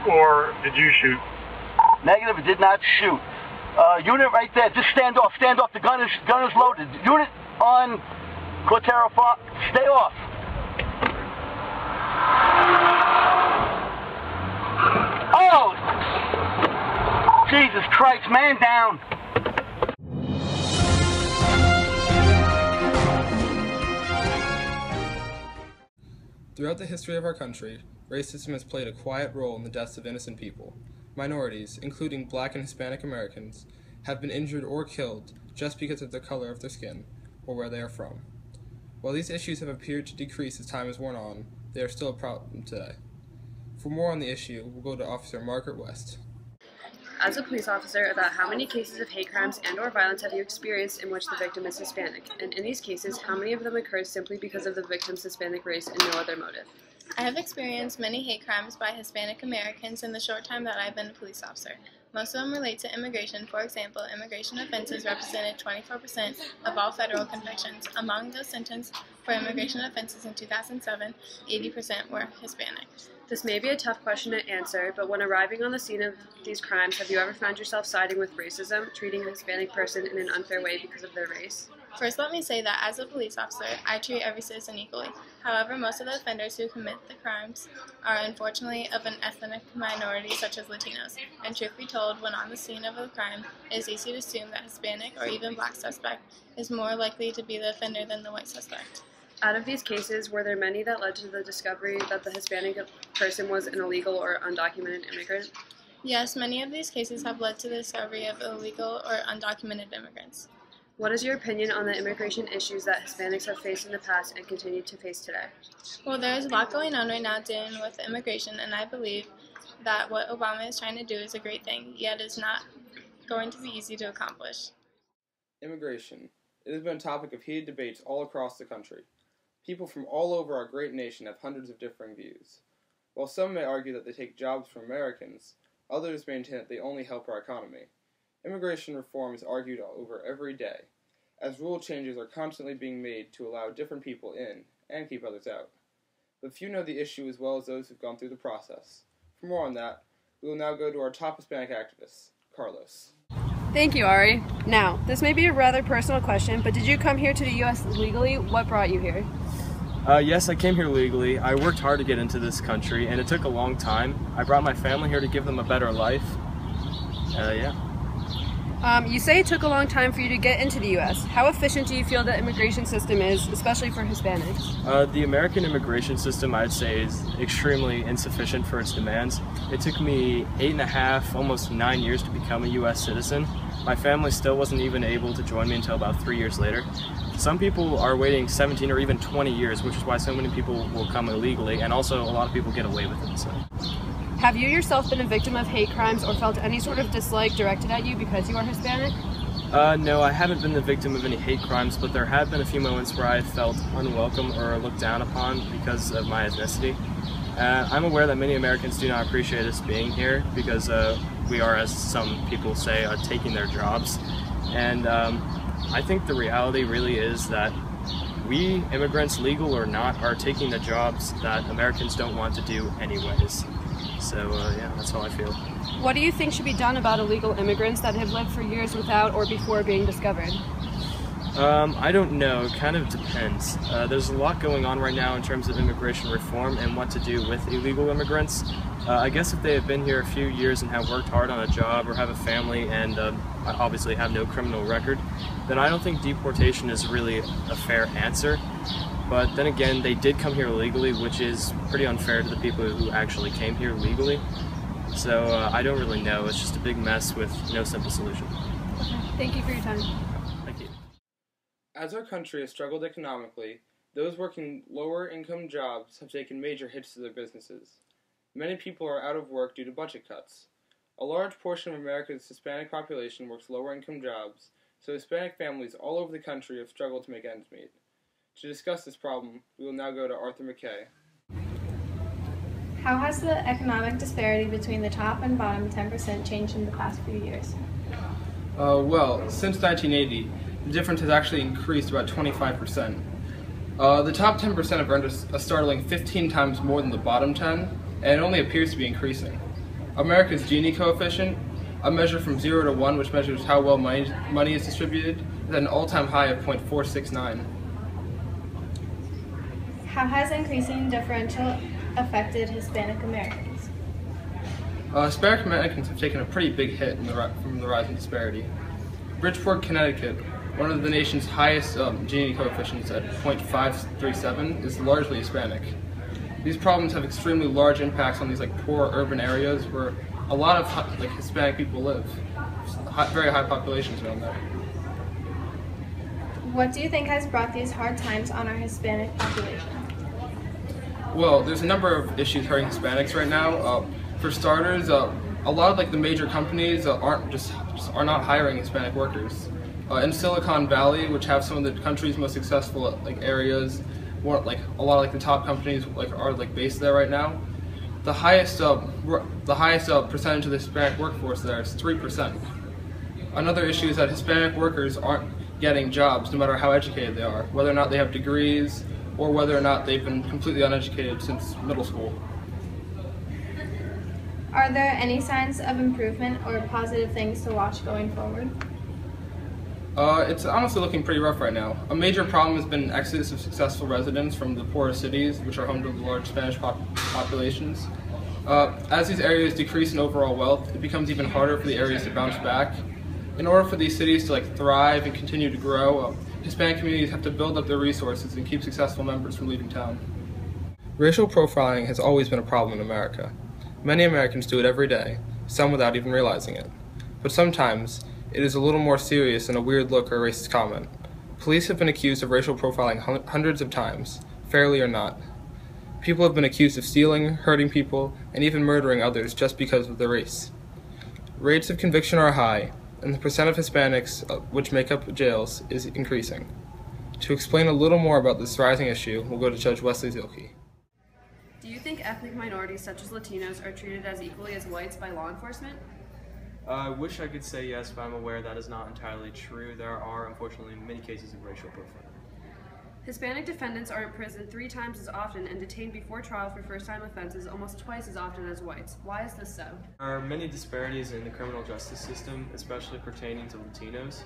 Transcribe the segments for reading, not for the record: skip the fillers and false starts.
or did you shoot? Negative, did not shoot. Unit right there, just stand off, the gun is loaded. Unit on Cortero Farm, stay off. Oh! Jesus Christ, man down. Throughout the history of our country, racism has played a quiet role in the deaths of innocent people. Minorities, including Black and Hispanic Americans, have been injured or killed just because of the color of their skin or where they are from. While these issues have appeared to decrease as time has worn on, they are still a problem today. For more on the issue, we'll go to Officer Margaret West. As a police officer, about how many cases of hate crimes and/or violence have you experienced in which the victim is Hispanic? And in these cases, how many of them occur simply because of the victim's Hispanic race and no other motive? I have experienced many hate crimes by Hispanic Americans in the short time that I've been a police officer. Most of them relate to immigration. For example, immigration offenses represented 24% of all federal convictions. Among those sentenced for immigration offenses in 2007, 80% were Hispanic. This may be a tough question to answer, but when arriving on the scene of these crimes, have you ever found yourself siding with racism, treating a Hispanic person in an unfair way because of their race? First, let me say that as a police officer, I treat every citizen equally. However, most of the offenders who commit the crimes are unfortunately of an ethnic minority such as Latinos. And truth be told, when on the scene of a crime, it is easy to assume that Hispanic or even Black suspect is more likely to be the offender than the white suspect. Out of these cases, were there many that led to the discovery that the Hispanic person was an illegal or undocumented immigrant? Yes, many of these cases have led to the discovery of illegal or undocumented immigrants. What is your opinion on the immigration issues that Hispanics have faced in the past and continue to face today? Well, there is a lot going on right now dealing with immigration, and I believe that what Obama is trying to do is a great thing, yet it's not going to be easy to accomplish. Immigration. It has been a topic of heated debates all across the country. People from all over our great nation have hundreds of differing views. While some may argue that they take jobs from Americans, others maintain that they only help our economy. Immigration reform is argued over every day, as rule changes are constantly being made to allow different people in and keep others out. But few know the issue as well as those who've gone through the process. For more on that, we will now go to our top Hispanic activist, Carlos. Thank you, Ari. Now, this may be a rather personal question, but did you come here to the U.S. legally? What brought you here? Yes, I came here legally. I worked hard to get into this country, and it took a long time. I brought my family here to give them a better life. You say it took a long time for you to get into the U.S. How efficient do you feel the immigration system is, especially for Hispanics? The American immigration system, I'd say, is extremely insufficient for its demands. It took me 8.5, almost 9 years to become a U.S. citizen. My family still wasn't even able to join me until about 3 years later. Some people are waiting 17 or even 20 years, which is why so many people will come illegally, and also a lot of people get away with it. So. Have you yourself been a victim of hate crimes or felt any sort of dislike directed at you because you are Hispanic? No, I haven't been the victim of any hate crimes, but there have been a few moments where I felt unwelcome or looked down upon because of my ethnicity. I'm aware that many Americans do not appreciate us being here because we are, as some people say, taking their jobs. And I think the reality really is that we, immigrants, legal or not, are taking the jobs that Americans don't want to do anyways. So, yeah, that's how I feel. What do you think should be done about illegal immigrants that have lived for years without or before being discovered? I don't know. It kind of depends. There's a lot going on right now in terms of immigration reform and what to do with illegal immigrants. I guess if they have been here a few years and have worked hard on a job or have a family and obviously have no criminal record, then I don't think deportation is really a fair answer. But then again, they did come here illegally, which is pretty unfair to the people who actually came here legally. So I don't really know. It's just a big mess with no simple solution. Okay. Thank you for your time. Thank you. As our country has struggled economically, those working lower income jobs have taken major hits to their businesses. Many people are out of work due to budget cuts. A large portion of America's Hispanic population works lower income jobs, so Hispanic families all over the country have struggled to make ends meet. To discuss this problem, we will now go to Ari McCoy. How has the economic disparity between the top and bottom 10% changed in the past few years? Well, since 1980, the difference has actually increased about 25%. The top 10% have earned a startling 15 times more than the bottom 10, and it only appears to be increasing. America's Gini coefficient, a measure from 0 to 1 which measures how well money is distributed, is at an all-time high of 0.469. How has increasing differential affected Hispanic Americans? Hispanic Americans have taken a pretty big hit from the rising disparity. Bridgeport, Connecticut, one of the nation's highest Gini coefficients at 0.537, is largely Hispanic. These problems have extremely large impacts on these poor urban areas where a lot of Hispanic people live. Very high populations around there. What do you think has brought these hard times on our Hispanic population? Well, there's a number of issues hurting Hispanics right now. For starters, a lot of the major companies are not hiring Hispanic workers. In Silicon Valley, which have some of the country's most successful areas, a lot of the top companies are based there right now. The highest percentage of the Hispanic workforce there is 3%. Another issue is that Hispanic workers aren't getting jobs, no matter how educated they are, whether or not they have degrees or whether or not they've been completely uneducated since middle school. Are there any signs of improvement or positive things to watch going forward? It's honestly looking pretty rough right now. A major problem has been an exodus of successful residents from the poorer cities, which are home to the large Spanish populations. As these areas decrease in overall wealth, it becomes even harder for the areas to bounce back. In order for these cities to thrive and continue to grow, Hispanic communities have to build up their resources and keep successful members from leaving town. Racial profiling has always been a problem in America. Many Americans do it every day, some without even realizing it. But sometimes, it is a little more serious than a weird look or a racist comment. Police have been accused of racial profiling hundreds of times, fairly or not. People have been accused of stealing, hurting people, and even murdering others just because of their race. Rates of conviction are high, and the percent of Hispanics which make up jails is increasing. To explain a little more about this rising issue, we'll go to Judge Wesley Zielke. Do you think ethnic minorities such as Latinos are treated as equally as whites by law enforcement? I wish I could say yes, but I'm aware that is not entirely true. There are, unfortunately, many cases of racial profiling. Hispanic defendants are in prison 3 times as often and detained before trial for first-time offenses almost twice as often as whites. Why is this so? There are many disparities in the criminal justice system, especially pertaining to Latinos.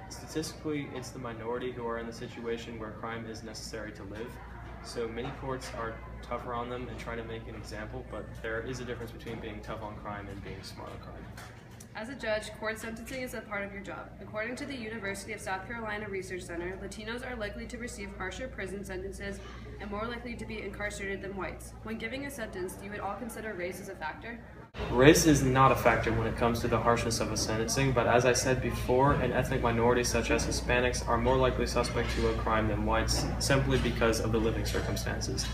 Statistically, it's the minority who are in the situation where crime is necessary to live. So many courts are tougher on them and try to make an example, but there is a difference between being tough on crime and being smart on crime. As a judge, court sentencing is a part of your job. According to the University of South Carolina Research Center, Latinos are likely to receive harsher prison sentences and more likely to be incarcerated than whites. When giving a sentence, do you at all consider race as a factor? Race is not a factor when it comes to the harshness of a sentencing, but as I said before, an ethnic minority such as Hispanics are more likely suspect to a crime than whites simply because of the living circumstances.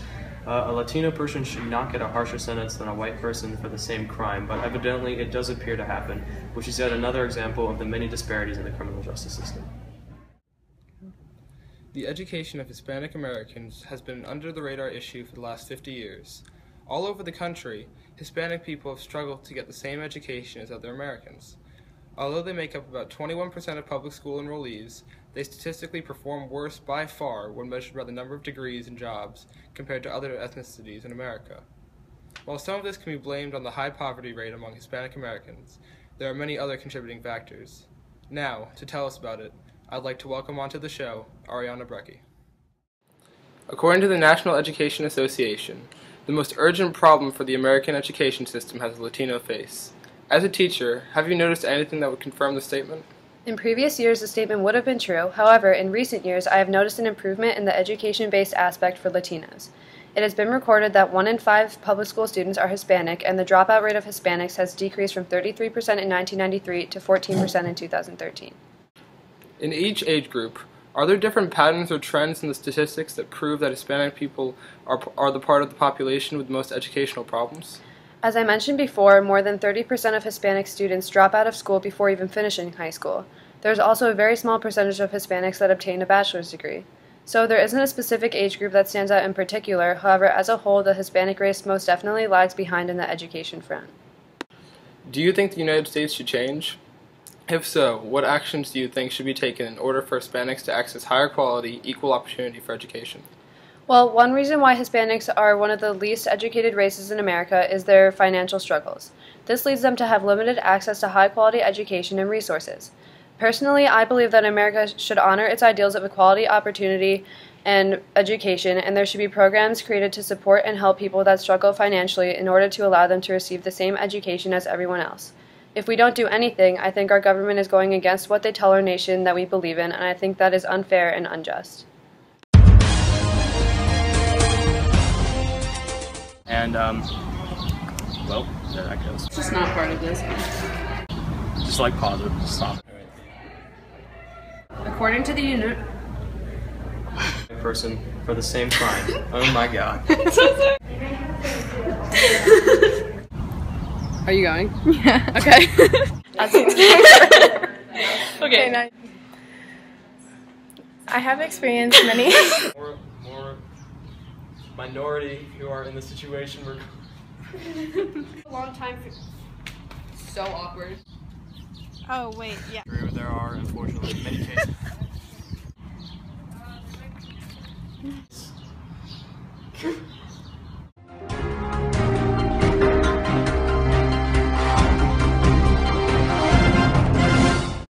A Latino person should not get a harsher sentence than a white person for the same crime, but evidently it does appear to happen, which is yet another example of the many disparities in the criminal justice system. The education of Hispanic Americans has been an under-the-radar issue for the last 50 years. All over the country, Hispanic people have struggled to get the same education as other Americans. Although they make up about 21% of public school enrollees, they statistically perform worse by far when measured by the number of degrees and jobs compared to other ethnicities in America. While some of this can be blamed on the high poverty rate among Hispanic Americans, there are many other contributing factors. Now, to tell us about it, I'd like to welcome onto the show Arianna Brekke. According to the National Education Association, the most urgent problem for the American education system has a Latino face. As a teacher, have you noticed anything that would confirm the statement? In previous years, the statement would have been true. However, in recent years, I have noticed an improvement in the education-based aspect for Latinos. It has been recorded that 1 in 5 public school students are Hispanic, and the dropout rate of Hispanics has decreased from 33% in 1993 to 14% in 2013. In each age group, are there different patterns or trends in the statistics that prove that Hispanic people are the part of the population with the most educational problems? As I mentioned before, more than 30% of Hispanic students drop out of school before even finishing high school. There is also a very small percentage of Hispanics that obtain a bachelor's degree. So there isn't a specific age group that stands out in particular. However, as a whole, the Hispanic race most definitely lags behind in the education front. Do you think the United States should change? If so, what actions do you think should be taken in order for Hispanics to access higher quality, equal opportunity for education? Well, one reason why Hispanics are one of the least educated races in America is their financial struggles. This leads them to have limited access to high-quality education and resources. Personally, I believe that America should honor its ideals of equality, opportunity, and education, and there should be programs created to support and help people that struggle financially in order to allow them to receive the same education as everyone else. If we don't do anything, I think our government is going against what they tell our nation that we believe in, and I think that is unfair and unjust. And, well, there that goes. It's just not part of this. Just like pause it, just stop it. According to the Person for the same crime. Oh my god. Are you going? Yeah. Okay. Okay. Now, I have experienced many. More minority who are in the situation we're. A long time. So awkward. Oh wait, yeah. There are unfortunately many cases.